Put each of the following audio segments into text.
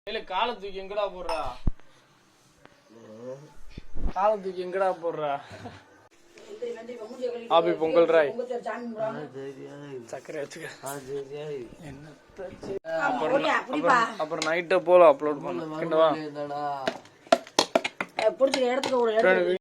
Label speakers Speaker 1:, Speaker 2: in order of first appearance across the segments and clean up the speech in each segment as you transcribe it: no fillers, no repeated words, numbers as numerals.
Speaker 1: இல்ல காலத்துக்கு எங்கடா போடுறா? காலத்துக்கு எங்கடா போடுறா? ஆபி பொங்கல் ராய் சக்கரை வச்சுக்க. அப்புறம் நைட்டை போல அப்லோட் பண்ணவா இடத்துக்கு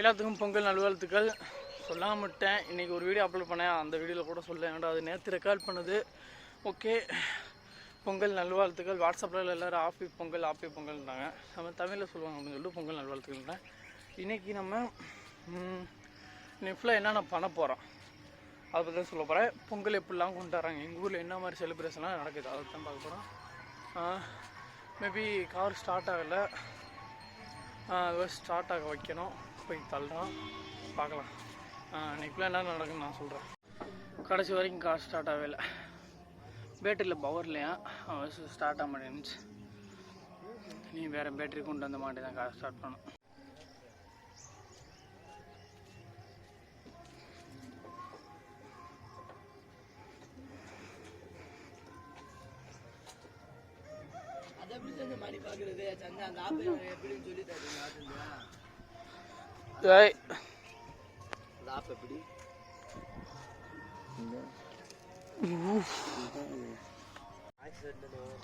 Speaker 1: எல்லாத்துக்கும் பொங்கல் நல்வாழ்த்துக்கள். சொல்லாமட்டேன், இன்றைக்கி ஒரு வீடியோ அப்லோட் பண்ணேன். அந்த வீடியோவில் கூட சொல்ல வேண்டாம், அது நேற்று ரெக்கார்ட் பண்ணது. ஓகே, பொங்கல் நல்வாழ்த்துக்கள். வாட்ஸ்அப்பில் எல்லோரும் ஆப்பி பொங்கல்ன்றாங்க. நம்ம தமிழில் சொல்லுவாங்க அப்படின்னு சொல்லிட்டு பொங்கல் நல்வாழ்த்துக்கள்ன்றேன். இன்றைக்கி நம்ம ஃபுல்லாக என்னென்ன பண்ண போகிறோம் அதை பற்றி தான் சொல்ல போகிறேன். பொங்கல் எப்படிலாம் கொண்டாடுறாங்க, எங்கள் ஊரில் என்ன மாதிரி செலிப்ரேஷன்லாம் நடக்குது அதை தான் பார்க்க போகிறோம். மேபி கார் ஸ்டார்ட் ஆகலை, ஸ்டார்ட் ஆக வைக்கணும். போய் தள்ளுறோம், பார்க்கலாம். இன்றைக்குலாம் என்ன நடக்குன்னு நான் சொல்கிறேன். கடைசி வரைக்கும் கார் ஸ்டார்ட் ஆகவே இல்லை. பேட்டரியில் பவர் இல்லையா, ஸ்டார்ட் ஆக மாட்டேன்னுச்சு. நீ வேறு பேட்டரி கொண்டு வந்த மாட்டே தான் கார் ஸ்டார்ட் பண்ணணும்.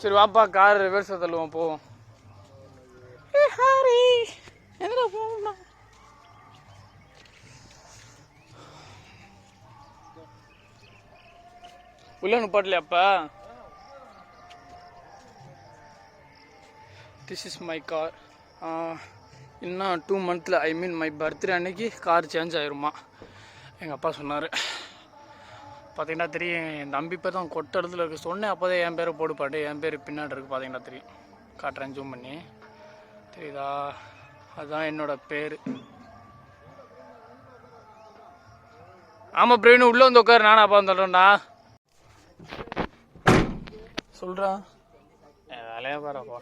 Speaker 1: சரி வாப்பா, கார் ரிவர்ஸ் தள்ளுவோம், போவோம். உள்ள நிப்பாட்டலையாப்பா? This is my car. இன்னும் 2 months, I mean my birthday அன்னைக்கு கார் சேஞ்ச் ஆயிருமா எங்கள் அப்பா சொன்னார். பார்த்தீங்கன்னா தெரியும், என் தம்பி பேர் தான் கொட்ட இடத்துல இருக்குது. சொன்னேன் அப்போதே என் பேரை போடுப்பாட்டு, என் பேர் பின்னாடி இருக்குது. பார்த்தீங்கன்னா தெரியும், காட்டுறேன் ஜூம் பண்ணி, தெரியுதா? அதுதான் என்னோட பேர். ஆமாம் பிரவீன், உள்ளே வந்து உட்காரு, நானும் அப்பா வந்துடுறேன்டா. சொல்கிறா வேலையாக பாருப்பா.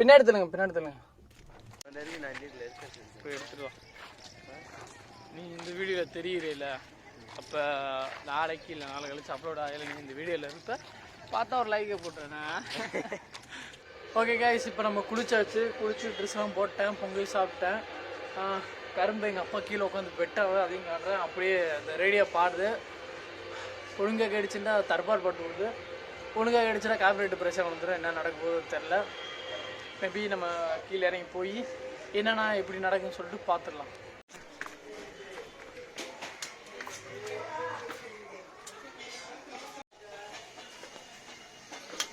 Speaker 1: பின்னாடி தள்ளுங்க, பின்னாடி தள்ளுங்க. போய் எடுத்துட்டு வா. நீ இந்த வீடியோவில் தெரியுறீல, அப்போ நாளைக்கு இல்லை நாளை கழிச்சு அப்லோட் ஆகலை. நீ இந்த வீடியோவில் இருப்ப பார்த்தா ஒரு லைக்கை போட்டுறேண்ணா. ஓகே கைஸ், இப்போ நம்ம குளிச்சு ட்ரெஸ்லாம் போட்டேன், பொங்கல் சாப்பிட்டேன். கரும்பு எங்கள் அப்பா கீழே உட்காந்து வெட்டாவே அதையும் காட்டுறேன். அப்படியே அந்த ரேடியோ பாடுது. ஒழுங்காக கடிச்சுன்னா தற்பாடு பாட்டு விடுது, ஒழுங்காக கடிச்சுன்னா கார்பரேட் பிரச்சனை வந்துடும். என்ன நடக்க போகுதுன்னு தெரில. மேபி நம்ம கீழே இறங்கி போய் என்னென்னா எப்படி நடக்குன்னு சொல்லிட்டு பார்த்துடலாம்.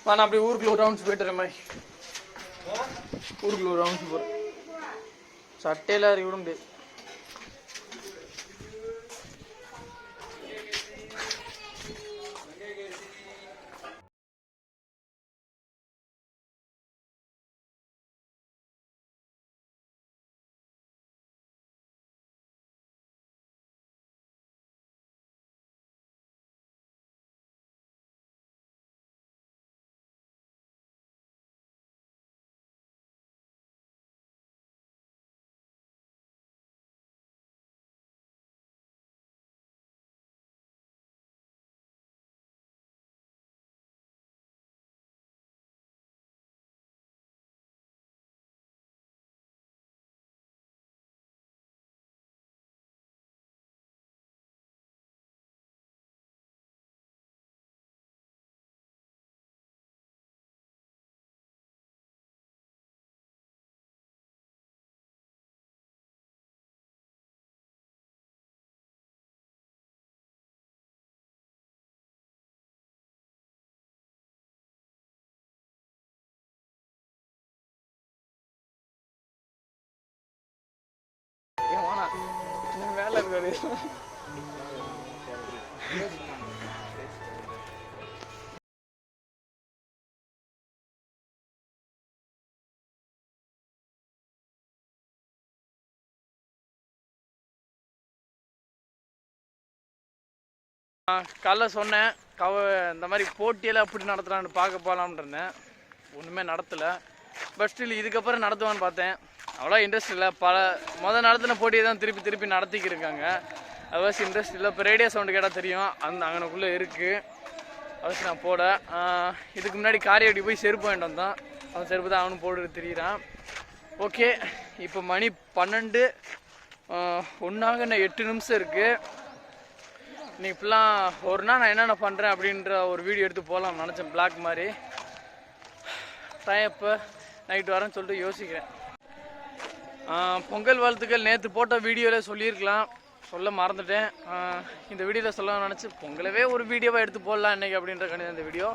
Speaker 1: நான் அப்படி ஊருக்குள்ள ஒரு ரவுண்ட்ஸ் போய்ட்டுற மாதிரி, ஊருக்குள்ள ஒரு ரவுண்ட்ஸ் போகிறேன். சட்டையில் அறிவிட முடியாது. போறாரு. காலைல சொன்னேன் இந்த மாதிரி போட்டியெல்லாம் எப்படி நடத்துகிறான்னு பார்க்க போகலாம்னு இருந்தேன். ஒன்றுமே நடத்தலை. பட் ஸ்டில் இதுக்கப்புறம் நடத்துவான்னு பார்த்தேன். அவ்வளோ இன்ட்ரெஸ்ட் இல்லை. நடத்தின போட்டியை தான் திருப்பி நடத்திக்கிருக்காங்க. அதுவாசி இன்ட்ரெஸ்ட் இல்லை. இப்போ ரேடியோ சவுண்டு கேட்டால் தெரியும் அங்கனக்குள்ளே இருக்குது. அதுக்கு நான் போட இதுக்கு முன்னாடி காரையடி போய் செருப்பு வாங்கிட்டு வந்தான். அவன் செருப்பு தான் அவனும் போடுறது தெரியுறான். ஓகே, இப்போ மணி 12 ஒன்றாக இன்னும் 8 நிமிஷம் இருக்குது. நீ இப்பெல்லாம் ஒரு நாள் நான் என்னென்ன பண்ணுறேன் அப்படின்ற ஒரு வீடியோ எடுத்து போகலாம் நினச்சேன். பிளாக் மாதிரி டைம் இப்போ நைட்டு வரேன்னு சொல்லிட்டு யோசிக்கிறேன். பொங்கல் வாழ்த்துக்கள் நேற்று போட்ட வீடியோவில் சொல்லியிருக்கலாம், சொல்ல மறந்துட்டேன். இந்த வீடியோவில் சொல்ல நினச்சி பொங்கலவே ஒரு வீடியோவாக எடுத்து போடலாம் இன்றைக்கி அப்படின்ற கணிதம் இந்த வீடியோ.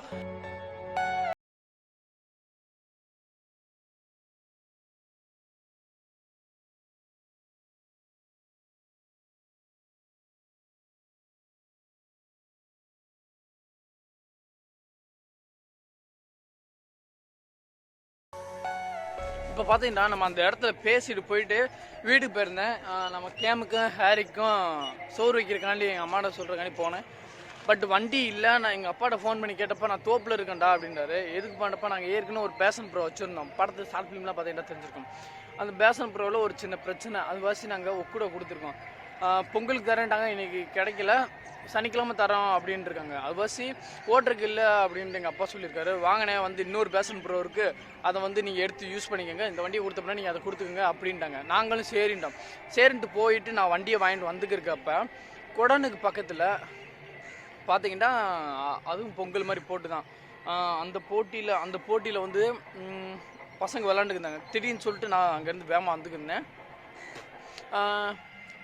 Speaker 1: இப்போ பார்த்தீங்கன்னா நம்ம அந்த இடத்துல பேசிட்டு போயிட்டு வீட்டுக்கு போயிருந்தேன். நம்ம கேமுக்கும் ஹேரிக்கும் சோறு வைக்கிறக்காண்டி எங்கள் அம்மாட்ட சொல்கிறக்காண்டி போனேன். பட் வண்டி இல்லை. நான் எங்கள் அப்பாட்ட ஃபோன் பண்ணி கேட்டப்போ நான் தோப்பில் இருக்கேன்டா அப்படின்றாரு. எதுக்கு பண்ணப்போ நாங்கள் ஏற்கனவே ஒரு பேஷன் ப்ரோ வச்சுருந்தோம். படத்து ஷார்ட் ஃபிலிம்லாம் பார்த்தீங்கன்னா தெரிஞ்சிருக்கோம். அந்த பேஷன் ப்ரோவில் ஒரு சின்ன பிரச்சனை, அது வாசி நாங்கள் ஒக்கூட கொடுத்துருக்கோம். பொங்கலுக்கு தரேன்ட்டாங்க, இன்றைக்கி கிடைக்கல, சனிக்கிழமை தரோம் அப்படின்ட்டு இருக்காங்க. அது வாசி ஓட்டருக்கு இல்லை அப்படின்ட்டு எங்கள் அப்பா சொல்லியிருக்காரு. வாங்கினே வந்து இன்னொரு பேஷன் ப்ரோ இருக்குது, அதை வந்து நீங்கள் எடுத்து யூஸ் பண்ணிக்கோங்க, இந்த வண்டியை கொடுத்தோம்னா நீங்கள் அதை கொடுத்துக்கோங்க அப்படின்ட்டாங்க. நாங்களும் சரின்ட்டு போயிட்டு நான் வண்டியை வாங்கிட்டு வந்துக்கிருக்கப்ப கொடனுக்கு பக்கத்தில் பார்த்தீங்கன்னா அதுவும் பொங்கல் மாதிரி போட்டு தான் அந்த போட்டியில் வந்து பசங்க விளாண்டுக்குந்தாங்க. திடீர்னு சொல்லிட்டு நான் அங்கேருந்து வேகமாக வந்துக்கிருந்தேன்.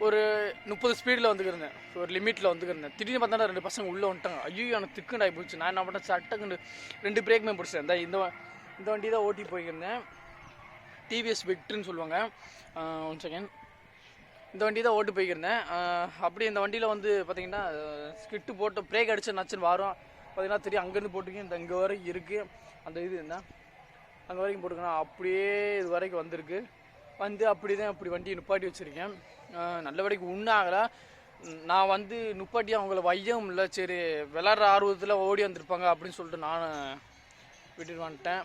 Speaker 1: ஒரு 30 ஸ்பீடில் வந்துக்கிருந்தேன், ஒரு லிமிட்டில் வந்துக்கிருந்தேன். திடீர்னு பார்த்தா 2 பசங்க உள்ளே வந்துட்டாங்க. ஐயோ எனக்கு திக்குண்டாகி போச்சு. நான் என்ன பண்ணேன், சட்டக்குண்டு 2 பிரேக்குமே பிடிச்சேன். இந்த வண்டி தான் ஓட்டி போய்க்கிருந்தேன். டிவிஎஸ் விக்டர்னு சொல்லுவாங்க. 1 செகண்ட். இந்த வண்டி தான் ஓட்டு போய்க்கிருந்தேன். அப்படி இந்த வண்டியில் வந்து பார்த்திங்கன்னா ஸ்கிட்டு போட்டு பிரேக் அடித்து நச்சுன்னு வரும். பார்த்திங்கன்னா தெரியும், அங்கேருந்து போட்டிருக்கேன். இங்கே வரைக்கும் இருக்குது அந்த இது இருந்தால் அங்கே வரைக்கும் போட்டுக்கணும். அப்படியே இது வரைக்கும் வந்திருக்கு. அப்படி வண்டியை நிப்பாட்டி வச்சுருக்கேன். நல்ல வரைக்கும் உண்ணாகலை. நான் வந்து நுப்பாட்டி அவங்கள வையவும் இல்லை. சரி விளாட்ற ஆர்வத்தில் ஓடி வந்திருப்பாங்க அப்படின்னு சொல்லிட்டு நான் விட்டுட்டு வந்துட்டேன்.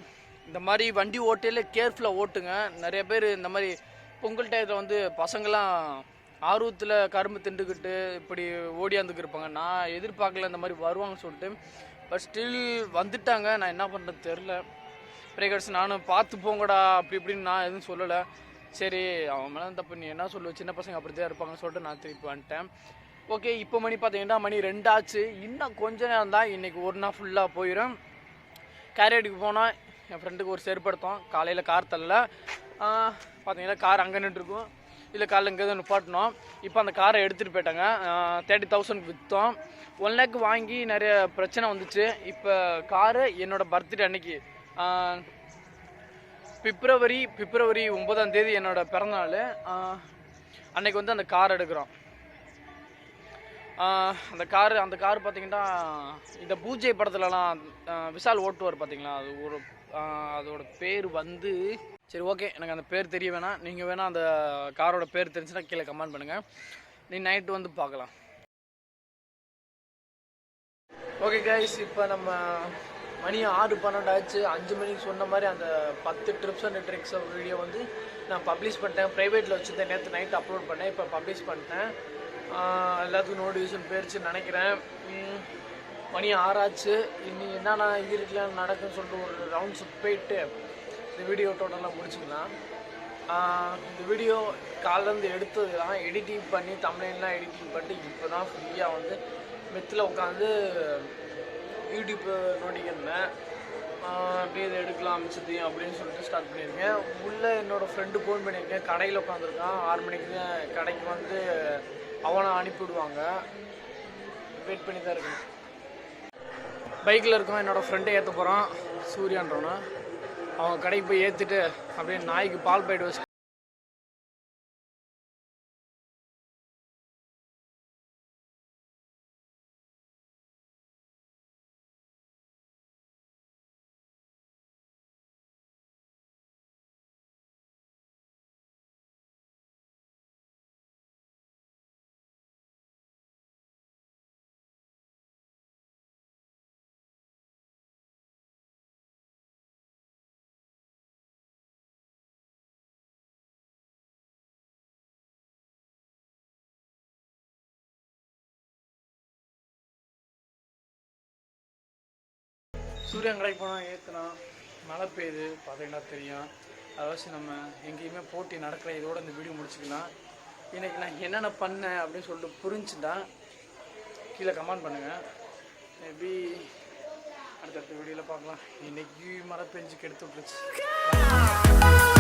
Speaker 1: இந்த மாதிரி வண்டி ஓட்டையில் கேர்ஃபுல்லாக ஓட்டுங்க. நிறைய பேர் இந்த மாதிரி பொங்கல் டயத்தில் வந்து பசங்களாம் ஆர்வத்தில் கரும்பு திண்டுக்கிட்டு இப்படி ஓடியாந்துக்கிருப்பாங்க. நான் எதிர்பார்க்கல இந்த மாதிரி வருவாங்கன்னு சொல்லிட்டு. பட் ஸ்டில் வந்துட்டாங்க. நான் என்ன பண்ணுறது தெரில. பிரேக்கர்ஸ் நானும் பார்த்து போங்கடா அப்படி இப்படின்னு நான் எதுவும் சொல்லலை. சரி அவன் மேலே தப்பு, நீ என்ன சொல்லுவேன், சின்ன பசங்க அப்படி தான் இருப்பாங்கன்னு சொல்லிட்டு நான் திருப்பி வந்துட்டேன். ஓகே, இப்போ மணி பார்த்தீங்கன்னா மணி 2 ஆச்சு. இன்னும் கொஞ்ச நேரம் தான் இன்றைக்கி ஒரு நாள் ஃபுல்லாக போயிடும். கேரியடுக்கு போனால் என் ஃப்ரெண்டுக்கு ஒரு செருப்படுத்தோம். காலையில் கார் தரல. பார்த்தீங்கன்னா கார் அங்கே நின்றுருக்கும். இல்லை காலையில் இங்கே தான் நிப்பாட்டினோம். இப்போ அந்த காரை எடுத்துகிட்டு போயிட்டாங்க. 30,000 விற்றோம். 1 lakh வாங்கி நிறைய பிரச்சனை வந்துச்சு. இப்போ காரு என்னோடய பர்த்டே அன்னைக்கு பிப்ரவரி 9ஆம் தேதி என்னோடய பிறந்தநாள். அன்னைக்கு வந்து அந்த கார் எடுக்கிறோம். அந்த கார் பார்த்தீங்கன்னா இந்த பூஜை படத்துலலாம் விஷால் ஓட்டுவார் பார்த்தீங்களா, அது அதோட பேர் வந்து சரி ஓகே, எனக்கு அந்த பேர் தெரிய வேணாம். நீங்கள் வேணால் அந்த காரோட பேர் தெரிஞ்சுன்னா கீழே கமெண்ட் பண்ணுங்கள். நீ நைட்டு வந்து பார்க்கலாம். ஓகே கைஸ், இப்போ நம்ம மணி 6:12 ஆச்சு. 5 மணிக்கு சொன்ன மாதிரி அந்த 10 ட்ரிப்ஸ் அண்ட் ட்ரிக்ஸ் வீடியோ வந்து நான் பப்ளிஷ் பண்ணிட்டேன். ப்ரைவேட்டில் வச்சுருந்தேன். நேற்று நைட் அப்லோட் பண்ணேன். இப்போ பப்ளிஷ் பண்ணிட்டேன். எல்லாத்துக்கும் நோட்டிஃபிகேஷன் போயிடுச்சுன்னு நினைக்கிறேன். மணி 6 ஆச்சு. இன்னி என்னென்ன இதுலாம் நடக்குன்னு சொல்லிட்டு ஒரு ரவுண்ட்ஸ் போயிட்டு இந்த வீடியோ டோட்டலாக முடிச்சுக்கலாம். இந்த வீடியோ காலிலேருந்து எடுத்தது தான், எடிட்டிங் பண்ணி தமிழ்லாம் எடிட்டிங் பண்ணிட்டு இப்போ தான் ஃப்ரீயாக வந்து மெத்தில் உட்காந்து யூடியூப் நோட்டிக்கிறேன். அப்படியே இதை எடுக்கலாம் அமைச்சதையும் அப்படின்னு சொல்லிட்டு ஸ்டார்ட் பண்ணியிருக்கேன். உள்ளே என்னோடய ஃப்ரெண்டு ஃபோன் பண்ணியிருக்கேன். கடையில் உட்காந்துருக்கான். 6 மணிக்கு தான் கடைக்கு வந்து அவனை அனுப்பிவிடுவாங்க. வெயிட் பண்ணி தான் இருக்கேன். பைக்கில் இருக்கோம். என்னோடய ஃப்ரெண்டை ஏற்ற போகிறான், சூர்யான்றவனை. அவன் கடைக்கு போய் ஏற்றிட்டு அப்படியே நாய்க்கு பால் பாக்கெட் வச்சு சூரியன் கடைக்கு போனால் ஏற்றினா மழை பெய்யுது பார்த்தீங்கன்னா தெரியும். அதாச்சும் நம்ம எங்கேயுமே போட்டி நடக்கிற இதோட இந்த வீடியோ முடிச்சுக்கலாம். இன்றைக்கி நான் என்னென்ன பண்ணேன் அப்படின்னு சொல்லிட்டு புரிஞ்சுட்டா கீழே கமெண்ட் பண்ணுங்கள். மேபி அடுத்தடுத்த வீடியோவில் பார்க்கலாம். இன்றைக்கி மழை பெஞ்சு கெடுத்து விட்டுருச்சு.